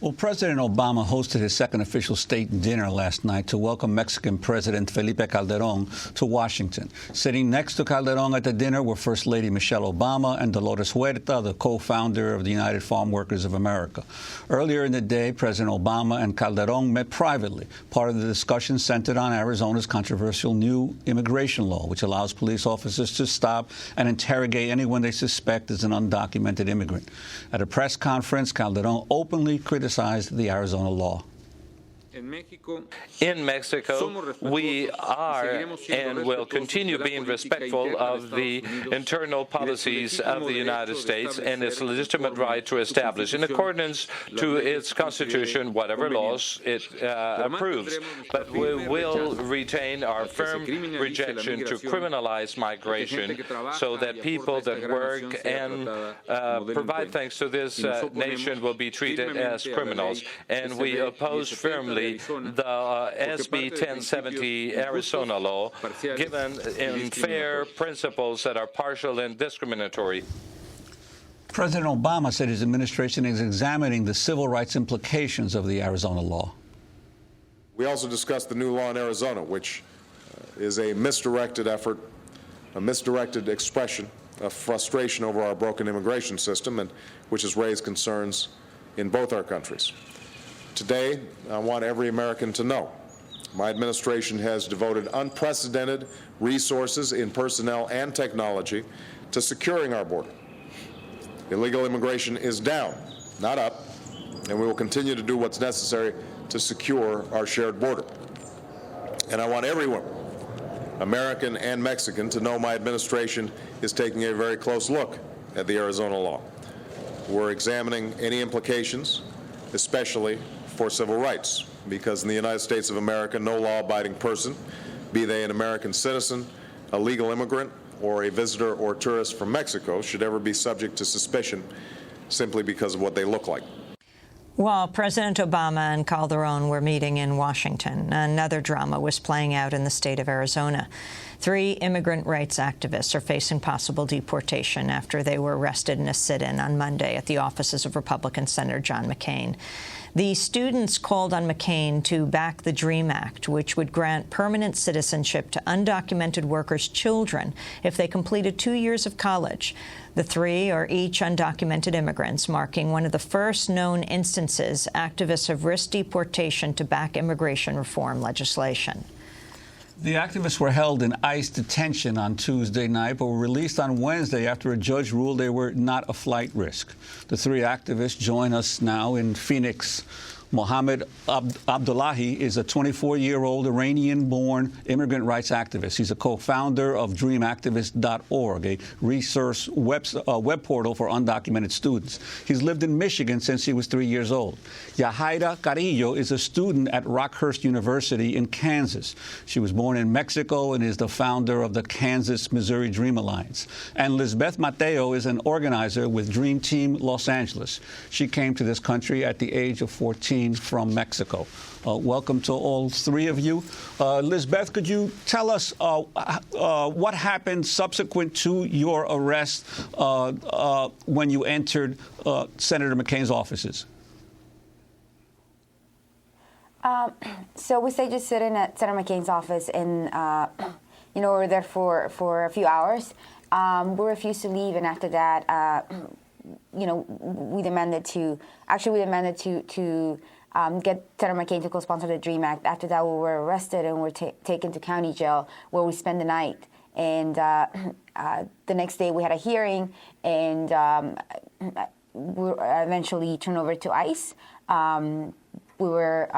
Well, President Obama hosted his second official state dinner last night to welcome Mexican President Felipe Calderón to Washington. Sitting next to Calderón at the dinner were First Lady Michelle Obama and Dolores Huerta, the co-founder of the United Farm Workers of America. Earlier in the day, President Obama and Calderón met privately. Part of the discussion centered on Arizona's controversial new immigration law, which allows police officers to stop and interrogate anyone they suspect is an undocumented immigrant. At a press conference, Calderón openly criticized the Arizona law. In Mexico, we are and will continue being respectful of the internal policies of the United States and its legitimate right to establish, in accordance to its Constitution, whatever laws it approves. But we will retain our firm rejection to criminalize migration so that people that work and provide things to this nation will be treated as criminals. And we oppose firmly the SB 1070 Arizona law, given in fair principles that are partial and discriminatory. President Obama said his administration is examining the civil rights implications of the Arizona law. We also discussed the new law in Arizona, which is a misdirected effort, a misdirected expression of frustration over our broken immigration system, and which has raised concerns in both our countries. Today, I want every American to know my administration has devoted unprecedented resources in personnel and technology to securing our border. Illegal immigration is down, not up, and we will continue to do what's necessary to secure our shared border. And I want everyone, American and Mexican, to know my administration is taking a very close look at the Arizona law. We're examining any implications, especially for civil rights, because in the United States of America, no law-abiding person, be they an American citizen, a legal immigrant, or a visitor or tourist from Mexico, should ever be subject to suspicion simply because of what they look like. While President Obama and Calderón were meeting in Washington, another drama was playing out in the state of Arizona. 3 immigrant rights activists are facing possible deportation after they were arrested in a sit-in on Monday at the offices of Republican Senator John McCain. The students called on McCain to back the DREAM Act, which would grant permanent citizenship to undocumented workers' children if they completed 2 years of college. The 3 are each undocumented immigrants, marking one of the first known instances activists have risked deportation to back immigration reform legislation. The activists were held in ICE detention on Tuesday night, but were released on Wednesday after a judge ruled they were not a flight risk. The 3 activists join us now in Phoenix. Mohammed Abdullahi is a 24-year-old Iranian-born immigrant rights activist. He's a co-founder of DreamActivist.org, a resource web portal for undocumented students. He's lived in Michigan since he was 3 years old. Yahaira Carrillo is a student at Rockhurst University in Kansas. She was born in Mexico and is the founder of the Kansas-Missouri Dream Alliance. And Lisbeth Mateo is an organizer with Dream Team Los Angeles. She came to this country at the age of 14 from Mexico. Welcome to all 3 of you. Lisbeth, could you tell us what happened subsequent to your arrest when you entered Senator McCain's offices? So we stayed just sitting at Senator McCain's office, and we were there for a few hours. We refused to leave, and after that, we demanded to get Senator McCain to co-sponsor the DREAM Act. After that, we were arrested and were taken to county jail, where we spent the night. And the next day, we had a hearing, and we were eventually turned over to ICE. We were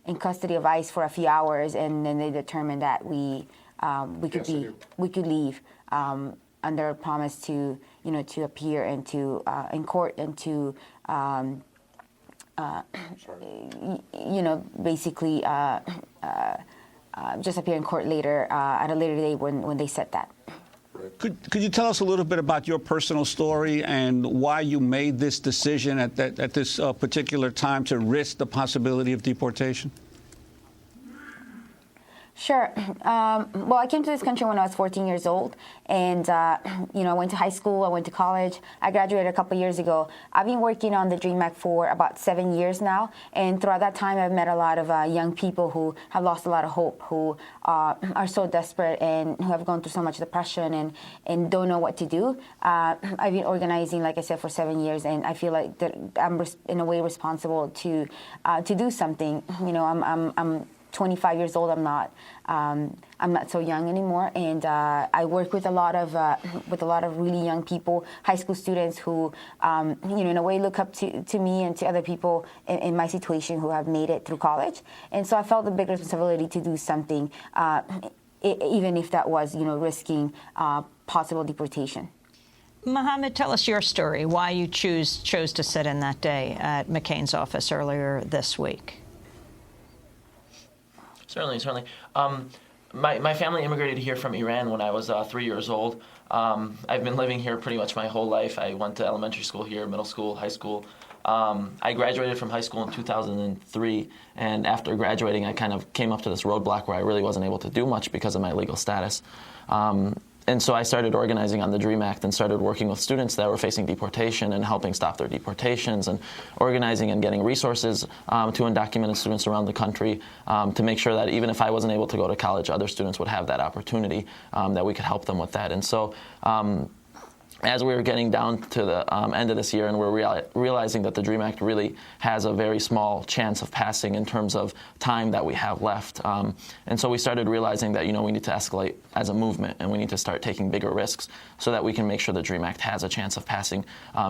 in custody of ICE for a few hours, and then they determined that we could leave under a promise to appear and in court and to basically just appear in court later at a later date when they said that. Could you tell us a little bit about your personal story and why you made this decision at this particular time to risk the possibility of deportation? Sure. Well, I came to this country when I was 14 years old, and I went to high school, I went to college. I graduated a couple years ago. I've been working on the DREAM Act for about 7 years now, and throughout that time, I've met a lot of young people who have lost a lot of hope, who are so desperate and who have gone through so much depression and don't know what to do. I've been organizing, like I said, for 7 years, and I feel like that I'm in a way responsible to do something. I'm 25 years old. I'm not so young anymore, and I work with a lot of really young people, high school students who, in a way, look up to me and to other people in my situation who have made it through college. And so I felt a big responsibility to do something, even if that was, risking possible deportation. Mohammed, tell us your story. Why you chose to sit in that day at McCain's office earlier this week. Certainly. My family immigrated here from Iran when I was 3 years old. I've been living here pretty much my whole life. I went to elementary school here, middle school, high school. I graduated from high school in 2003, and after graduating, I kind of came up to this roadblock where I really wasn't able to do much because of my legal status. And so I started organizing on the DREAM Act and started working with students that were facing deportation and helping stop their deportations and organizing and getting resources to undocumented students around the country to make sure that even if I wasn't able to go to college, other students would have that opportunity, that we could help them with that. And so as we were getting down to the end of this year and we're realizing that the DREAM Act really has a very small chance of passing in terms of time that we have left. And so we started realizing that, we need to escalate as a movement and we need to start taking bigger risks so that we can make sure the DREAM Act has a chance of passing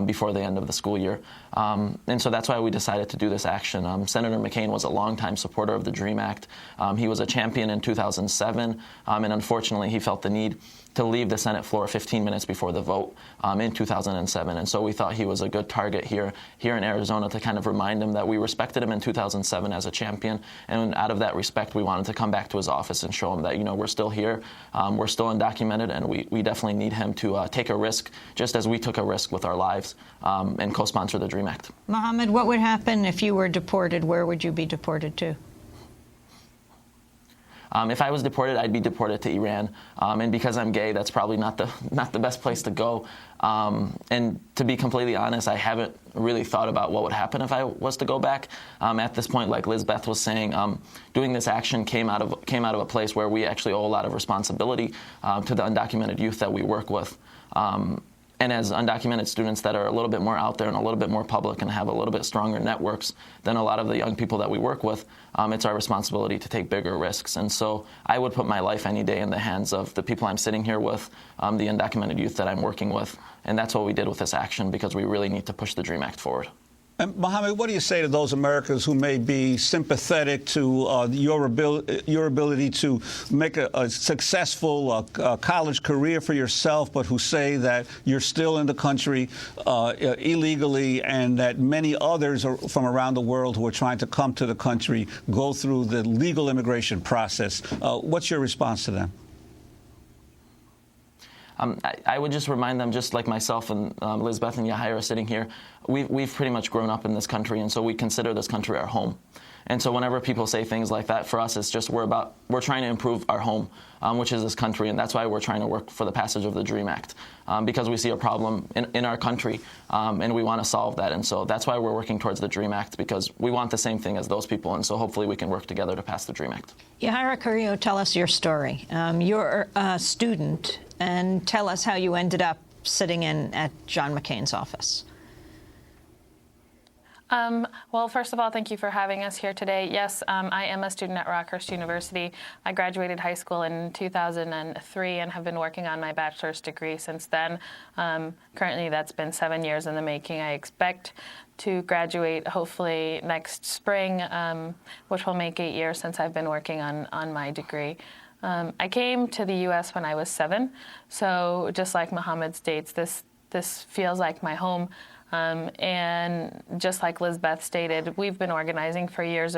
before the end of the school year. And so that's why we decided to do this action. Senator McCain was a longtime supporter of the DREAM Act. He was a champion in 2007, and unfortunately he felt the need to leave the Senate floor 15 minutes before the vote in 2007. And so we thought he was a good target here in Arizona to kind of remind him that we respected him in 2007 as a champion. And out of that respect, we wanted to come back to his office and show him that, we're still here, we're still undocumented, and we definitely need him to take a risk, just as we took a risk with our lives and co-sponsor the DREAM Act. Mohammed, what would happen if you were deported? Where would you be deported to? If I was deported, I'd be deported to Iran, and because I'm gay, that's probably not the best place to go. And to be completely honest, I haven't really thought about what would happen if I was to go back. At this point, like Lizbeth was saying, doing this action came out of a place where we actually owe a lot of responsibility to the undocumented youth that we work with. And as undocumented students that are a little bit more out there and a little bit more public and have a little bit stronger networks than a lot of the young people that we work with, it's our responsibility to take bigger risks. And so I would put my life any day in the hands of the people I'm sitting here with, the undocumented youth that I'm working with. And that's what we did with this action, because we really need to push the DREAM Act forward. And Mohammed, what do you say to those Americans who may be sympathetic to your ability to make a successful college career for yourself, but who say that you're still in the country illegally and that many others from around the world who are trying to come to the country go through the legal immigration process? What's your response to them? I would just remind them, just like myself and Lizbeth and Yahya are sitting here, we've pretty much grown up in this country, and so we consider this country our home. And so whenever people say things like that, for us, it's just we're trying to improve our home, which is this country, and that's why we're trying to work for the passage of the DREAM Act, because we see a problem in our country, and we want to solve that. And so that's why we're working towards the DREAM Act, because we want the same thing as those people, and so hopefully we can work together to pass the DREAM Act. Yahya Carrillo, tell us your story. You're a student, and tell us how you ended up sitting in at John McCain's office. Well, first of all, thank you for having us here today. Yes, I am a student at Rockhurst University. I graduated high school in 2003 and have been working on my bachelor's degree since then. Currently, that's been 7 years in the making. I expect to graduate hopefully next spring, which will make 8 years since I've been working on my degree. I came to the U.S. when I was 7, so just like Mohammed states, this feels like my home. And just like Lizbeth stated, we've been organizing for years